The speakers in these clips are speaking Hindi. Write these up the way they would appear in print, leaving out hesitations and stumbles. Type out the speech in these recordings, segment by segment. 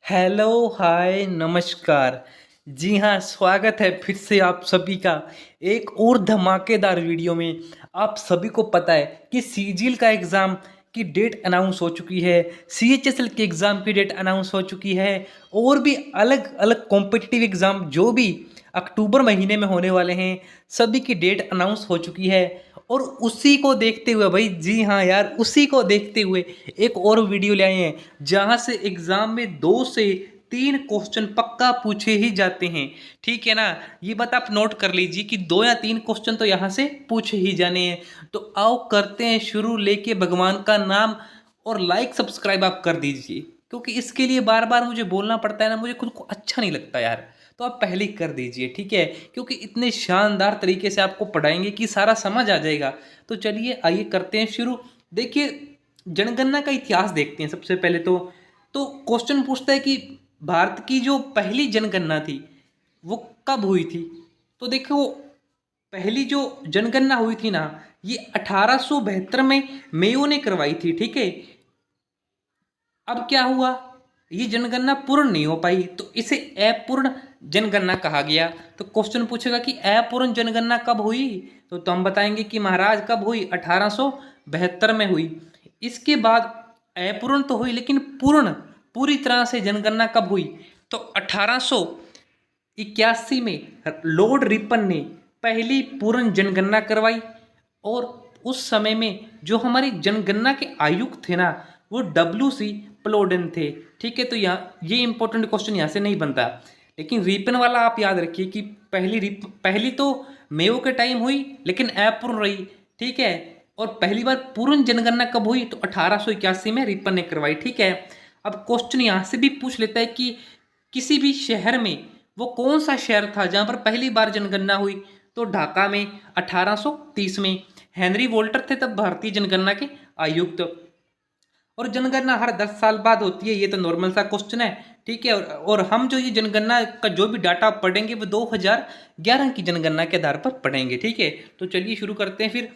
हेलो, हाय, नमस्कार। जी हाँ, स्वागत है फिर से आप सभी का एक और धमाकेदार वीडियो में। आप सभी को पता है कि सीजीएल का एग्ज़ाम की डेट अनाउंस हो चुकी है, सीएचएसएल के एग्ज़ाम की डेट अनाउंस हो चुकी है और भी अलग अलग कॉम्पिटिटिव एग्ज़ाम जो भी अक्टूबर महीने में होने वाले हैं, सभी की डेट अनाउंस हो चुकी है। और उसी को देखते हुए भाई, जी हाँ यार, उसी को देखते हुए एक और वीडियो ले आए हैं जहां से एग्जाम में 2 से 3 क्वेश्चन पक्का पूछे ही जाते हैं। ठीक है ना, ये बात आप नोट कर लीजिए कि 2 या 3 क्वेश्चन तो यहाँ से पूछे ही जाने हैं। तो आओ करते हैं शुरू, लेके भगवान का नाम। और लाइक सब्सक्राइब आप कर दीजिए, क्योंकि इसके लिए बार बार मुझे बोलना पड़ता है ना, मुझे खुद को अच्छा नहीं लगता यार। तो आप पहले ही कर दीजिए, ठीक है, क्योंकि इतने शानदार तरीके से आपको पढ़ाएंगे कि सारा समझ आ जाएगा। तो चलिए आइए करते हैं शुरू। देखिए, जनगणना का इतिहास देखते हैं सबसे पहले तो क्वेश्चन पूछता है कि भारत की जो पहली जनगणना थी वो कब हुई थी। तो देखो, पहली जो जनगणना हुई थी ना, ये 1872 में मेयो ने करवाई थी। ठीक है, अब क्या हुआ, ये जनगणना पूर्ण नहीं हो पाई तो इसे अपूर्ण जनगणना कहा गया। तो क्वेश्चन पूछेगा कि अपूर्ण जनगणना कब हुई, तो हम बताएंगे कि महाराज कब हुई, 1872 में हुई। इसके बाद अपूर्ण तो हुई, लेकिन पूर्ण पूरी तरह से जनगणना कब हुई, तो 1881 में लॉर्ड रिपन ने पहली पूर्ण जनगणना करवाई। और उस समय में जो हमारी जनगणना के आयुक्त थे ना, वो WC प्लोडेन थे। ठीक है, तो यहाँ ये इंपॉर्टेंट क्वेश्चन यहाँ से नहीं बनता, लेकिन रिपन वाला आप याद रखिए कि पहली तो मेयो के टाइम हुई लेकिन अपूर्ण रही। ठीक है, और पहली बार पूर्ण जनगणना कब हुई, तो 1881 में रिपन ने करवाई। ठीक है, अब क्वेश्चन यहाँ से भी पूछ लेता है कि किसी भी शहर में वो कौन सा शहर था जहाँ पर पहली बार जनगणना हुई, तो ढाका में 1830 में। हेनरी वोल्टर थे तब भारतीय जनगणना के आयुक्त। और जनगणना हर 10 साल बाद होती है, ये तो नॉर्मल सा क्वेश्चन है। ठीक है, और हम जो ये जनगणना का जो भी डाटा पढ़ेंगे वो 2011 की जनगणना के आधार पर पढ़ेंगे। ठीक है, तो चलिए शुरू करते हैं फिर।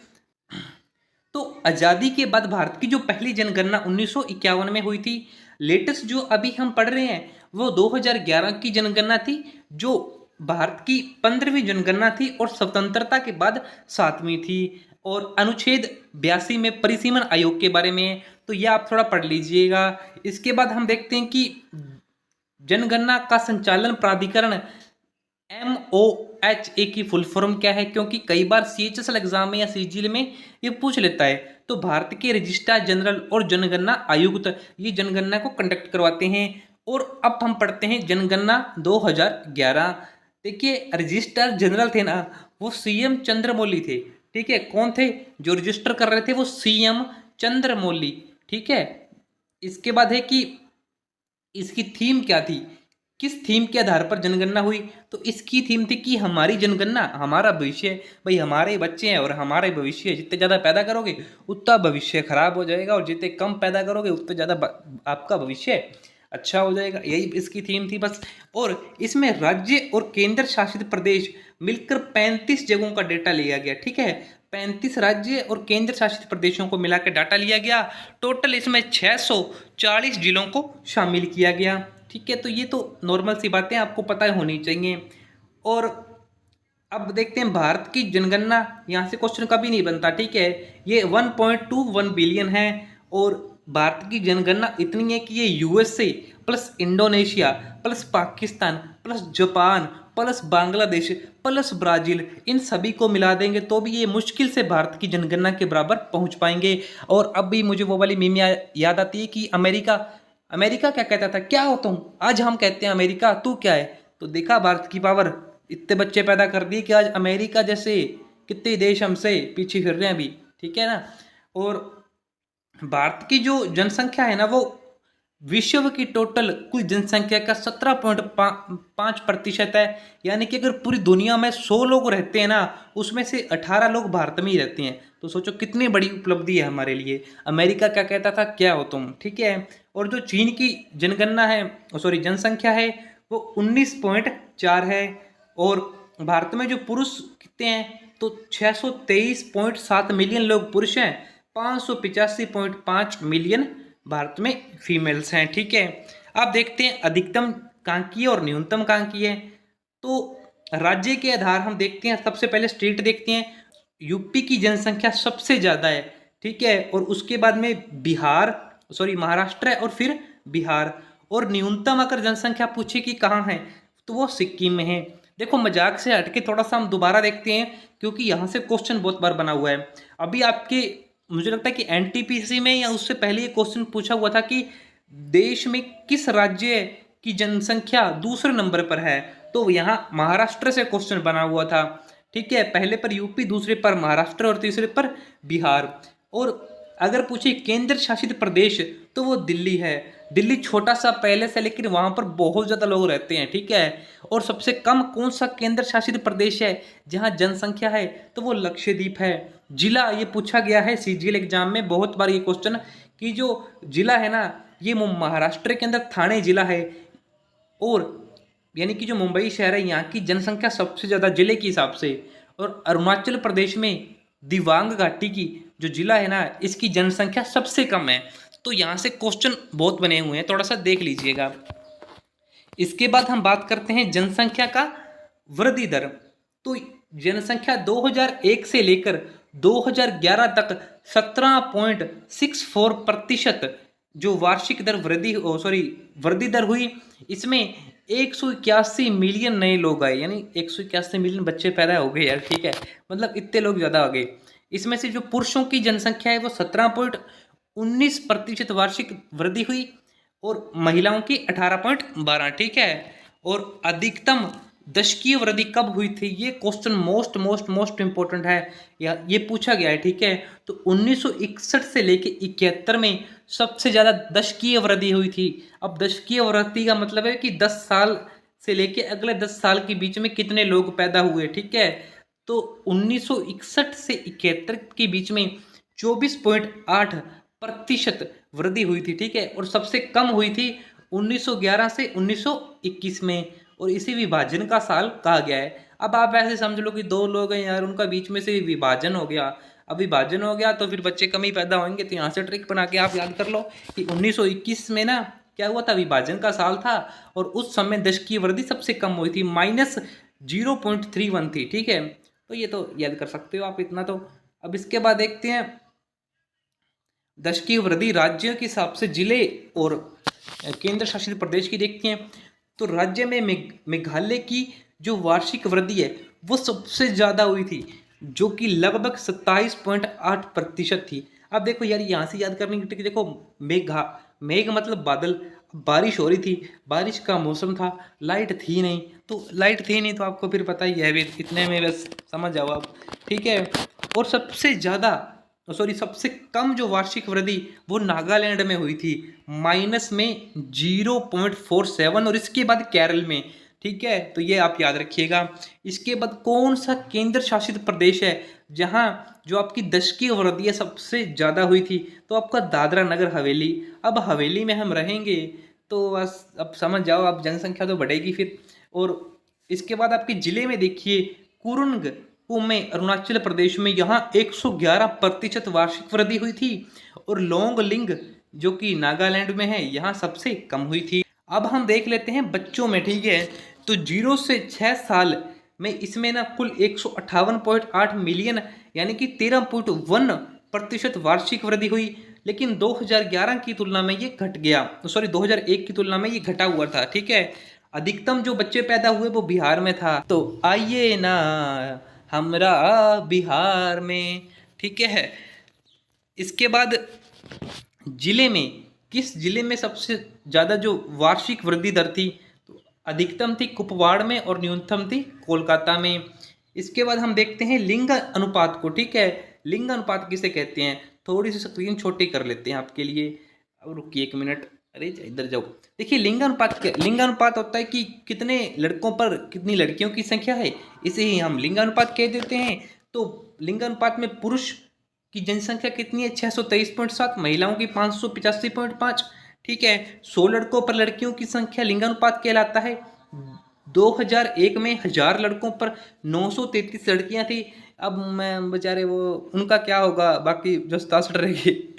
तो आज़ादी के बाद भारत की जो पहली जनगणना 1951 में हुई थी। लेटेस्ट जो अभी हम पढ़ रहे हैं वो 2011 की जनगणना थी, जो भारत की 15वीं जनगणना थी और स्वतंत्रता के बाद 7वीं थी। और अनुच्छेद 82 में परिसीमन आयोग के बारे में है, तो यह आप थोड़ा पढ़ लीजिएगा। इसके बाद हम देखते हैं कि जनगणना का संचालन प्राधिकरण MOHA की फुल फॉर्म क्या है, क्योंकि कई बार CHSL एग्जाम में या सीजीएल में ये पूछ लेता है। तो भारत के रजिस्ट्रार जनरल और जनगणना आयुक्त ये जनगणना को कंडक्ट करवाते हैं। और अब हम पढ़ते हैं जनगणना 2011। देखिए, रजिस्ट्रार जनरल थे ना, वो CM चंद्रमौली थे। ठीक है, कौन थे जो रजिस्टर कर रहे थे, वो CM चंद्रमौली। ठीक है, इसके बाद है कि इसकी थीम क्या थी, किस थीम के आधार पर जनगणना हुई, तो इसकी थीम थी कि हमारी जनगणना हमारा भविष्य। भाई, हमारे बच्चे हैं और हमारे भविष्य, जितने ज़्यादा पैदा करोगे उतना भविष्य खराब हो जाएगा, और जितने कम पैदा करोगे उतने ज़्यादा आपका भविष्य अच्छा हो जाएगा। यही इसकी थीम थी बस। और इसमें राज्य और केंद्र शासित प्रदेश मिलकर 35 जगहों का डेटा लिया गया। ठीक है, 35 राज्य और केंद्र शासित प्रदेशों को मिला के डाटा लिया गया। टोटल इसमें 640 जिलों को शामिल किया गया। ठीक है, तो ये तो नॉर्मल सी बातें आपको पता होनी चाहिए। और अब देखते हैं भारत की जनगणना, यहाँ से क्वेश्चन कभी नहीं बनता। ठीक है, ये 1.21 बिलियन है। और भारत की जनगणना इतनी है कि ये USA plus Indonesia plus Pakistan plus Japan plus Bangladesh plus Brazil, इन सभी को मिला देंगे तो भी ये मुश्किल से भारत की जनगणना के बराबर पहुंच पाएंगे। और अब भी मुझे वो वाली मीम याद आती है कि अमेरिका अमेरिका क्या कहता था, क्या हो तुम, आज हम कहते हैं अमेरिका, तू क्या है। तो देखा भारत की पावर, इतने बच्चे पैदा कर दिए कि आज अमेरिका जैसे कितने देश हमसे पीछे फिर रहे हैं अभी। ठीक है ना। और भारत की जो जनसंख्या है ना, वो विश्व की टोटल कुल जनसंख्या का 17.5% है। यानी कि अगर पूरी दुनिया में 100 लोग रहते हैं ना, उसमें से 18 लोग भारत में ही रहते हैं। तो सोचो कितनी बड़ी उपलब्धि है हमारे लिए। अमेरिका क्या कहता था, क्या हो तुम। ठीक है, और जो चीन की जनगणना है, सॉरी जनसंख्या है, वो 19.4 है। और भारत में जो पुरुष कितने हैं, तो 623.7 मिलियन लोग पुरुष हैं, 585.5 मिलियन भारत में फीमेल्स हैं। ठीक है, आप देखते हैं अधिकतम कहाँ की है और न्यूनतम कहाँ की है। तो राज्य के आधार हम देखते हैं, सबसे पहले स्टेट देखते हैं। यूपी की जनसंख्या सबसे ज़्यादा है, ठीक है, और उसके बाद में महाराष्ट्र है और फिर बिहार। और न्यूनतम अगर जनसंख्या पूछे कि कहाँ है, तो वो सिक्किम में है। देखो मजाक से हटके थोड़ा सा हम दोबारा देखते हैं, क्योंकि यहाँ से क्वेश्चन बहुत बार बना हुआ है। अभी आपके, मुझे लगता है कि एनटीपीसी में या उससे पहले ये क्वेश्चन पूछा हुआ था कि देश में किस राज्य की जनसंख्या दूसरे नंबर पर है, तो यहाँ महाराष्ट्र से क्वेश्चन बना हुआ था, ठीक है। पहले पर यूपी, दूसरे पर महाराष्ट्र और तीसरे पर बिहार। और अगर पूछे केंद्र शासित प्रदेश, तो वो दिल्ली है। दिल्ली छोटा सा पैलेस है, लेकिन वहाँ पर बहुत ज़्यादा लोग रहते हैं, ठीक है। और सबसे कम कौन सा केंद्र शासित प्रदेश है जहाँ जनसंख्या है, तो वो लक्षद्वीप है। जिला ये पूछा गया है सीजीएल एग्जाम में बहुत बार ये क्वेश्चन, कि जो जिला है ना, ये महाराष्ट्र के अंदर थाने जिला है। और यानी कि जो मुंबई शहर है, यहाँ की जनसंख्या सबसे ज़्यादा जिले के हिसाब से। और अरुणाचल प्रदेश में दिबांग घाटी की जो जिला है ना, इसकी जनसंख्या सबसे कम है। तो यहाँ से क्वेश्चन बहुत बने हुए हैं, थोड़ा सा देख लीजिएगा। इसके बाद हम बात करते हैं जनसंख्या का वृद्धि दर। तो जनसंख्या 2001 से लेकर 2011 तक 17.64% जो वार्षिक दर वृद्धि दर हुई। इसमें 181 मिलियन नए लोग आए, यानी 181 मिलियन बच्चे पैदा हो गए यार, ठीक है, मतलब इतने लोग ज़्यादा आ गए। इसमें से जो पुरुषों की जनसंख्या है वो 17.19% वार्षिक वृद्धि हुई, और महिलाओं की 18.12, ठीक है। और अधिकतम दशकीय वृद्धि कब हुई थी, ये क्वेश्चन मोस्ट इंपॉर्टेंट है, या ये पूछा गया है, ठीक है। तो 1961 से लेके 71 में सबसे ज़्यादा दशकीय वृद्धि हुई थी। अब दशकीय वृद्धि का मतलब है कि 10 साल से लेके अगले 10 साल के बीच में कितने लोग पैदा हुए, ठीक है। तो 1961 से 71 के बीच में 24.8% वृद्धि हुई थी, ठीक है। और सबसे कम हुई थी 1911 से 1921 में, और इसी विभाजन का साल कहा गया है। अब आप ऐसे समझ लो कि दो लोग हैं यार, उनका बीच में से विभाजन हो गया। अब विभाजन हो गया तो फिर बच्चे कम ही पैदा होंगे, तो यहाँ से ट्रिक बना के आप याद कर लो कि 1921 में ना क्या हुआ था, विभाजन का साल था, और उस समय दशकीय वृद्धि सबसे कम हुई थी, -0.31 थी, ठीक है। तो ये तो याद कर सकते हो आप इतना तो। अब इसके बाद देखते हैं दशकीय वृद्धि राज्य के हिसाब से जिले और केंद्र शासित प्रदेश की देखते हैं। तो राज्य में मेघालय की जो वार्षिक वृद्धि है वो सबसे ज़्यादा हुई थी, जो कि लगभग 27.8% थी। अब देखो यार, यहाँ से याद करने की ट्रिक देखो, मेघ मतलब बादल, बारिश हो रही थी, बारिश का मौसम था, लाइट थी नहीं, तो आपको फिर पता ही है, इतने में बस समझ जाओ आप, ठीक है। और सबसे कम जो वार्षिक वृद्धि वो नागालैंड में हुई थी, -0.47, और इसके बाद केरल में, ठीक है। तो ये आप याद रखिएगा। इसके बाद कौन सा केंद्र शासित प्रदेश है जहां जो आपकी दशकीय वृद्धि है सबसे ज़्यादा हुई थी, तो आपका दादरा नगर हवेली। अब हवेली में हम रहेंगे तो बस अब समझ जाओ, अब जनसंख्या तो बढ़ेगी फिर। और इसके बाद आपके जिले में देखिए, कुरुंग में अरुणाचल प्रदेश में यहाँ 111% वार्षिक वृद्धि हुई थी, और लोंगलिंग जो कि नागालैंड में है यहाँ सबसे कम हुई थी। अब हम देख लेते हैं बच्चों में, ठीक है। तो 0 से 6 साल में इसमें ना कुल 158.8 मिलियन यानी कि 13.1% वार्षिक वृद्धि हुई, लेकिन 2011 की तुलना में ये घट गया, 2001 की तुलना में ये घटा हुआ था, ठीक है। अधिकतम जो बच्चे पैदा हुए वो बिहार में था, तो आइए ना हमरा बिहार में, ठीक है। इसके बाद जिले में, किस जिले में सबसे ज़्यादा जो वार्षिक वृद्धि दर थी, तो अधिकतम थी कुपवाड़ में और न्यूनतम थी कोलकाता में। इसके बाद हम देखते हैं लिंग अनुपात को, ठीक है। लिंग अनुपात किसे कहते हैं, थोड़ी सी स्क्रीन छोटी कर लेते हैं आपके लिए। अब रुकिए 1 मिनट, अरे इधर जाओ। देखिए लिंगानुपात होता है कि कितने लड़कों पर कितनी लड़कियों की संख्या है, इसे ही हम लिंगानुपात कह देते हैं। तो लिंगानुपात में पुरुष की जनसंख्या कितनी है, 623.7, महिलाओं की 585.5, ठीक है। 100 लड़कों पर लड़कियों की संख्या लिंगानुपात कहलाता है। 2001 में 1000 लड़कों पर 933 लड़कियां थी। अब मैं बेचारे वो उनका क्या होगा, बाकी जो 67 रहेगी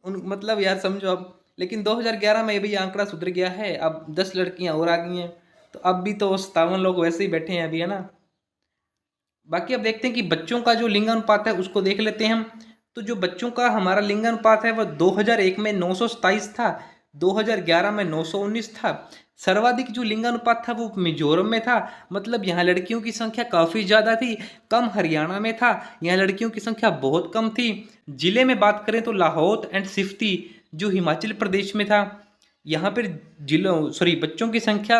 मतलब यार समझो, अब लेकिन 2011 में भी आंकड़ा सुधर गया है, अब 10 लड़कियां और आ गई हैं, तो अब भी तो 57 लोग वैसे ही बैठे हैं अभी, है ना। बाकी अब देखते हैं कि बच्चों का जो लिंगानुपात है उसको देख लेते हैं हम। तो जो बच्चों का हमारा लिंगानुपात है वह 2001 में 927 था, 2011 में 919 था। सर्वाधिक जो लिंगानुपात था वो मिजोरम में था, मतलब यहाँ लड़कियों की संख्या काफ़ी ज़्यादा थी। कम हरियाणा में था, यहाँ लड़कियों की संख्या बहुत कम थी। जिले में बात करें तो लाहौर एंड स्पीति जो हिमाचल प्रदेश में था, यहाँ पर जिलों सॉरी बच्चों की संख्या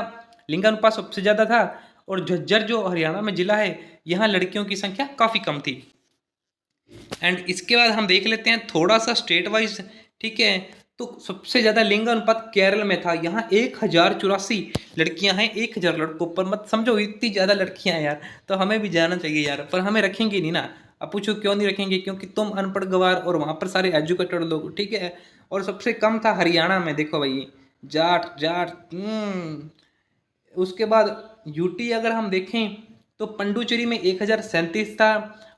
लिंगानुपात सबसे ज़्यादा था। और झज्जर जो हरियाणा में जिला है, यहाँ लड़कियों की संख्या काफ़ी कम थी। एंड इसके बाद हम देख लेते हैं थोड़ा सा स्टेट वाइज, ठीक है। तो सबसे ज़्यादा लिंगानुपात केरल में था, यहाँ 1084 लड़कियां हैं 1000 लड़कों पर। मत समझो इतनी ज़्यादा लड़कियां हैं यार, तो हमें भी जाना चाहिए यार, पर हमें रखेंगे नहीं ना। अब पूछो क्यों नहीं रखेंगे, क्योंकि तुम अनपढ़ गवार और वहाँ पर सारे एजुकेटेड लोग, ठीक है। और सबसे कम था हरियाणा में, देखो भाई, जाट जाट। उसके बाद यूटी अगर हम देखें तो पंडुचेरी में 1037 था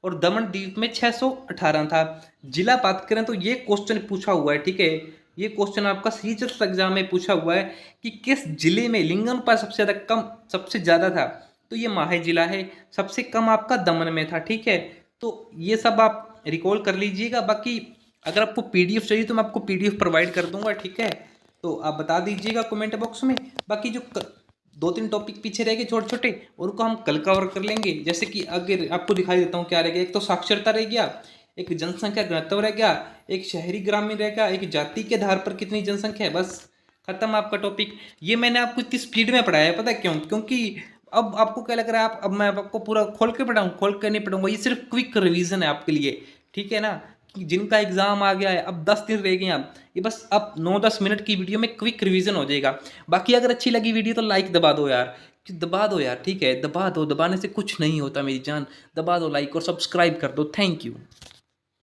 और दमन द्वीप में 618 था। जिला बात करें तो ये क्वेश्चन पूछा हुआ है, ठीक है। ये क्वेश्चन आपका सीजीएस एग्जाम में पूछा हुआ है कि किस जिले में लिंगानुपात सबसे ज़्यादा कम सबसे ज़्यादा था, तो ये माहे जिला है। सबसे कम आपका दमन में था, ठीक है। तो ये सब आप रिकॉल कर लीजिएगा। बाकी अगर आपको पीडीएफ चाहिए तो मैं आपको पीडीएफ प्रोवाइड कर दूंगा, ठीक है। तो आप बता दीजिएगा कमेंट बॉक्स में। बाकी जो 2-3 टॉपिक पीछे रह गए छोटे छोटे, उनको हम कल कवर कर लेंगे। जैसे कि अगर आपको दिखाई देता हूँ क्या रह गया, एक तो साक्षरता रह गया, एक जनसंख्या घनत्व रह गया, एक शहरी ग्रामीण रह गया, एक जाति के आधार पर कितनी जनसंख्या है, बस खत्म आपका टॉपिक। ये मैंने आपको इतनी स्पीड में पढ़ाया है, पता है क्यों? क्योंकि अब आपको क्या लग रहा है, आप अब मैं आपको पूरा खोल के पढ़ाऊँ? खोल के नहीं पढ़ूंगा, ये सिर्फ क्विक रिवीजन है आपके लिए, ठीक है ना। कि जिनका एग्जाम आ गया है, अब 10 दिन रह गए हैं, ये बस अब 9-10 मिनट की वीडियो में क्विक रिवीजन हो जाएगा। बाकी अगर अच्छी लगी वीडियो तो लाइक दबा दो यार, दबा दो यार, ठीक है, दबा दो। दबाने से कुछ नहीं होता मेरी जान, दबा दो लाइक और सब्सक्राइब कर दो। Thank you.